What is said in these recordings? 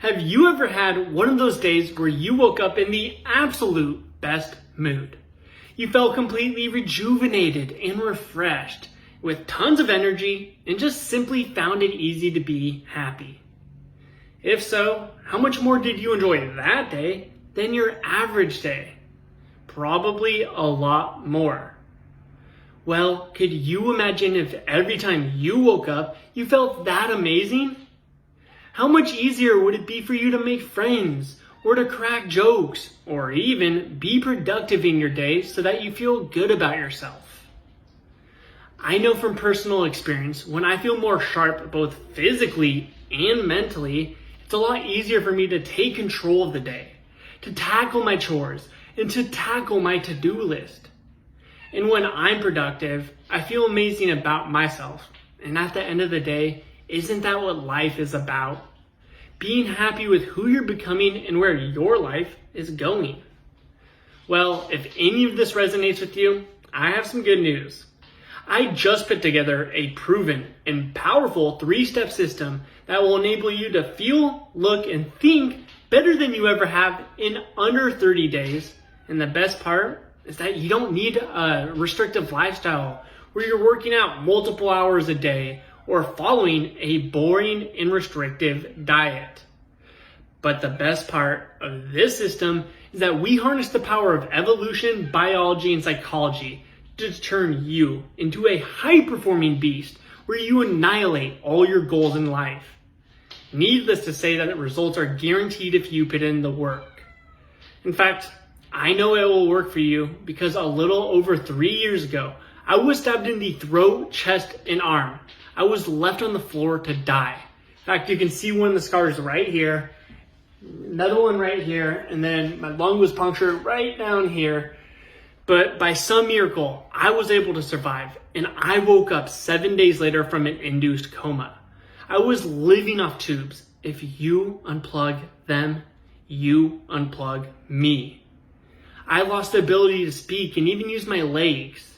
Have you ever had one of those days where you woke up in the absolute best mood? You felt completely rejuvenated and refreshed, with tons of energy, and just simply found it easy to be happy. If so, how much more did you enjoy that day than your average day? Probably a lot more. Well, could you imagine if every time you woke up, you felt that amazing? How much easier would it be for you to make friends, or to crack jokes, or even be productive in your day so that you feel good about yourself? I know from personal experience, when I feel more sharp both physically and mentally, it's a lot easier for me to take control of the day, to tackle my chores, and to tackle my to-do list. And when I'm productive, I feel amazing about myself. And at the end of the day, isn't that what life is about? Being happy with who you're becoming and where your life is going. Well, if any of this resonates with you, I have some good news. I just put together a proven and powerful 3-step system that will enable you to feel, look, and think better than you ever have in under 30 days. And the best part is that you don't need a restrictive lifestyle where you're working out multiple hours a day or following a boring and restrictive diet. But the best part of this system is that we harness the power of evolution, biology, and psychology to turn you into a high-performing beast where you annihilate all your goals in life. Needless to say that the results are guaranteed if you put in the work. In fact, I know it will work for you because a little over 3 years ago, I was stabbed in the throat, chest, and arm. I was left on the floor to die. In fact, you can see one of the scars right here, another one right here, and then my lung was punctured right down here. But by some miracle, I was able to survive, and I woke up 7 days later from an induced coma. I was living off tubes. If you unplug them, you unplug me. I lost the ability to speak and even use my legs.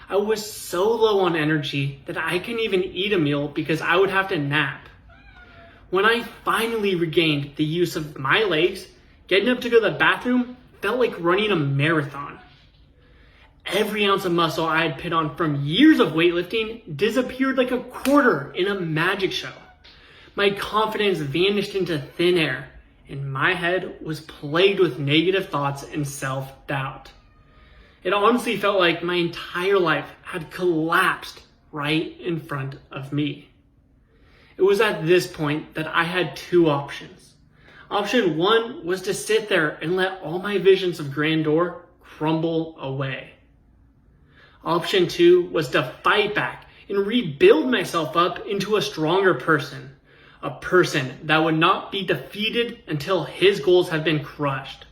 I was so low on energy that I couldn't even eat a meal because I would have to nap. When I finally regained the use of my legs, getting up to go to the bathroom felt like running a marathon. Every ounce of muscle I had put on from years of weightlifting disappeared like a quarter in a magic show. My confidence vanished into thin air, and my head was plagued with negative thoughts and self-doubt. It honestly felt like my entire life had collapsed right in front of me. It was at this point that I had 2 options. Option 1 was to sit there and let all my visions of grandeur crumble away. Option 2 was to fight back and rebuild myself up into a stronger person. A person that would not be defeated until his goals have been crushed.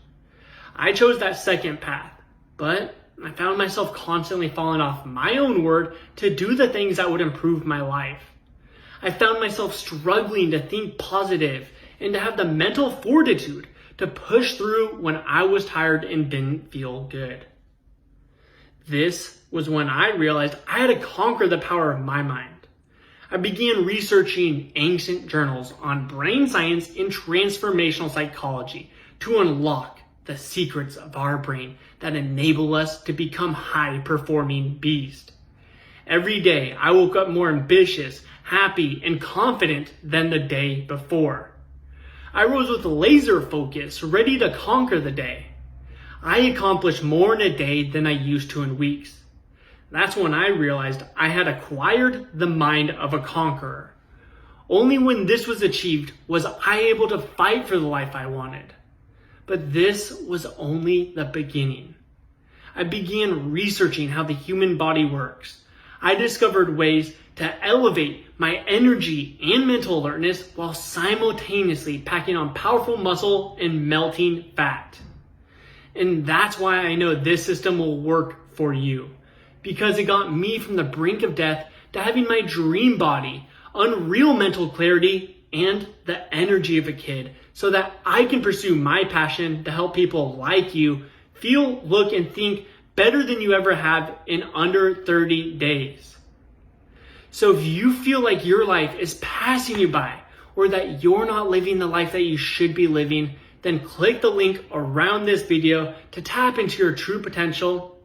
I chose that second path, but I found myself constantly falling off my own word to do the things that would improve my life. I found myself struggling to think positive and to have the mental fortitude to push through when I was tired and didn't feel good. This was when I realized I had to conquer the power of my mind. I began researching ancient journals on brain science and transformational psychology to unlock the secrets of our brain that enable us to become high-performing beasts. Every day, I woke up more ambitious, happy, and confident than the day before. I rose with laser focus, ready to conquer the day. I accomplished more in a day than I used to in weeks. That's when I realized I had acquired the mind of a conqueror. Only when this was achieved was I able to fight for the life I wanted. But this was only the beginning. I began researching how the human body works. I discovered ways to elevate my energy and mental alertness while simultaneously packing on powerful muscle and melting fat. And that's why I know this system will work for you. Because it got me from the brink of death to having my dream body, unreal mental clarity, and the energy of a kid so that I can pursue my passion to help people like you feel, look, and think better than you ever have in under 30 days. So if you feel like your life is passing you by, or that you're not living the life that you should be living, then click the link around this video to tap into your true potential